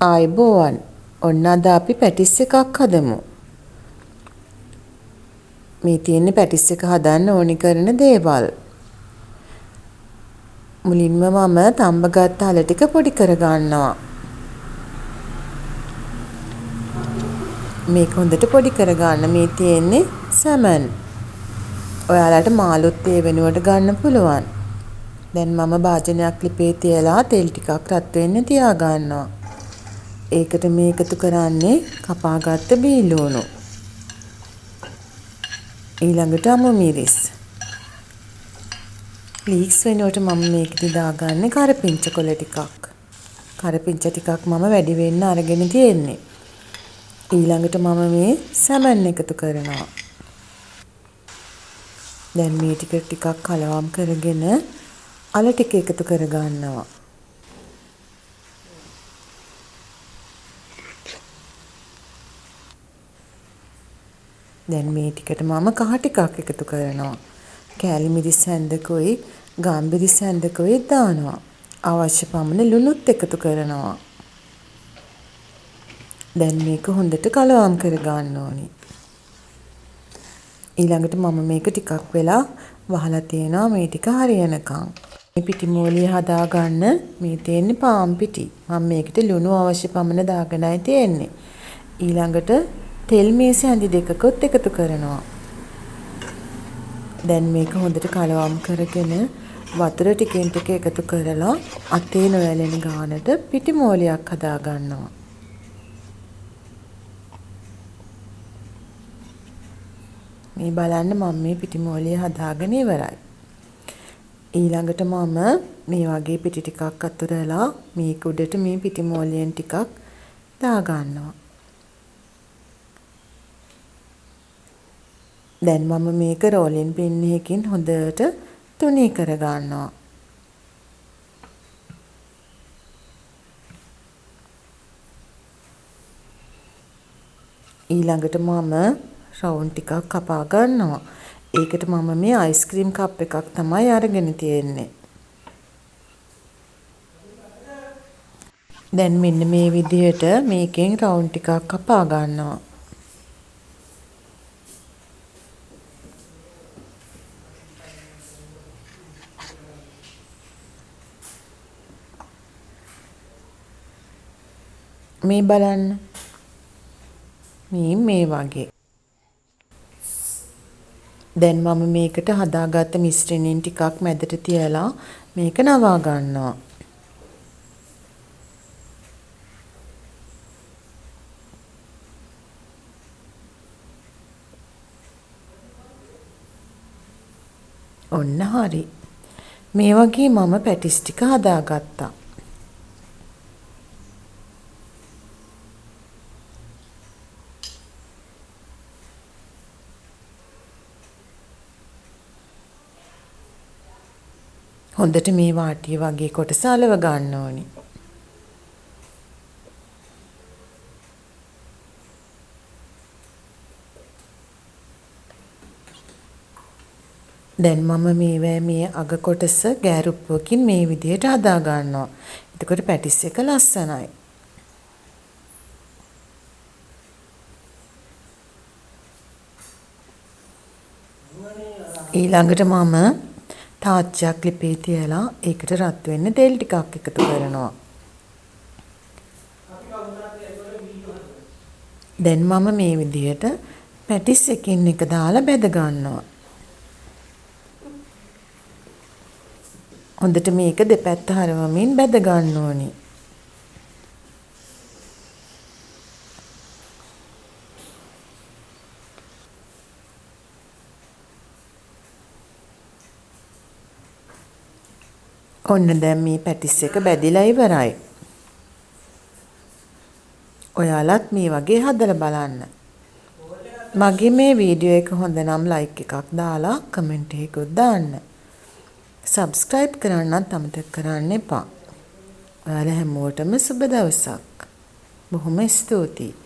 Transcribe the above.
ආයිබෝවන්. ඔන්න අද අපි පැටිස් එකක් හදමු. මේ තියෙන්නේ පැටිස් එක හදන්න ඕනි කරන දේවල්. මුලින්ම මම තම්බගත්ත අල ටික පොඩි කර ගන්නවා. මේක හොඳට පොඩි කර ගන්න. මේ තියෙන්නේ සැමන්. ඔයාලට මාළුත් ඒ වෙනුවට ගන්න පුළුවන්. දැන් මම භාජනයක් ලිපේ තියලා තෙල් ටිකක් රත් වෙන්න තියා ගන්නවා. ඒකට මේ එකතු කරන්නේ කපාගත්ත බීලුණු. ඊළඟට අමු මිරිස්. ලීක්ස් වෙනකොට මම මේකෙදි දාගන්නේ කරපිංච කොළ ටිකක්. කරපිංච ටිකක් මම වැඩි වෙන්න අරගෙන තියෙන්නේ. ඊළඟට මම මේ සැමන් එකතු කරනවා. දැන් මේ ටිකක් කලවම් කරගෙන අල ටික එකතු කර ගන්නවා. දැන් මේ ටිකට මම කහ ටිකක් එකතු කරනවා. කෑලි මිරිස් හැන්දකුයි ගම්බිරිස් හැන්දකුයි දානවා. අවශ්‍ය පමණ ලුණුත් එකතු කරනවා. දැන් මේක හොඳට කලවම් කර ගන්න ඕනි. ඊළඟට මම මේක ටිකක් වෙලා වහලා තියනවා මේ ටික හරියනකම්. මේ පිටි මෝලිය හදා ගන්න මේ තියෙන්නේ පාන් පිටි. මම මේකට ලුණු අවශ්‍ය පමණ දාගෙනයි තියෙන්නේ. ඊළඟට තෙල් මේස හැඳි දෙකකුත් එකතු කරනවා. දැන් මේක හොඳට කලවම් කරගෙන වතුර ටිකෙන් ටික එකතු කරලා අතේ නොයැලෙන ගානට පිටි මෝලියක් හදා ගන්නවා. මේ බලන්න මම මේ පිටි මෝලිය හදාගෙන ඉවරයි. ඊළඟට මම මේ වගේ පිටි ටිකක් අතුරලා මේක උඩට මේ පිටි මෝලියෙන් ටිකක් දා ගන්නවා. දැන් මම මේක රෝලින් පින් එකකින් හොඳට තුනී කර ගන්නවා. ඊළඟට මම රවුන්ඩ් ටිකක් කපා ගන්නවා. ඒකට මම මේ අයිස්ක්‍රීම් කප් එකක් තමයි අරගෙන තියෙන්නේ. දැන් මෙන්න මේ විදිහට මේකෙන් රවුන්ඩ් ටිකක් කපා ගන්නවා. මේ බලන්න. මේ වගේ. දැන් මම මේකට හදාගත්ත මිශ්‍රණයෙන් ටිකක් මැදට තියලා මේක නවා ගන්නවා. ඔන්න හරි. මේ වගේ මම පැටිස් ටික හදාගත්තා. හොඳට මේ වාටිය වගේ කොටස අලව ගන්න ඕනි. දැන් මම මේ අග කොටස ගෑරුප්පුවකින් මේ විදිහට හදා ගන්නවා. එතකොට පැටිස් එක ලස්සනයි. ඊළඟට මම තාච්චයක් ලිපේ තියලා ඒකට රත් වෙන්න තෙල් ටිකක් එකතු කරනවා. දැන් මම මේ විදිහට පැටිස් එකින් එක දාලා බෙද ගන්නවා. හොඳට මේක දෙපැත්ත හරවමින් බෙද ගන්න ඕනි. ඔන්න දැන් මේ පැටිස් එක බැදිලා ඉවරයි. ඔයාලත් මේ වගේ හදලා බලන්න. මගේ මේ වීඩියෝ එක හොඳ නම් ලයික් එකක් දාලා කමෙන්ට් එකකුත් දාන්න. සබ්ස්ක්‍රයිබ් කරන්නත් අමතක කරන්න එපා. ඔයාලා හැමෝටම සුබ දවසක්. බොහොම ස්තුතියි.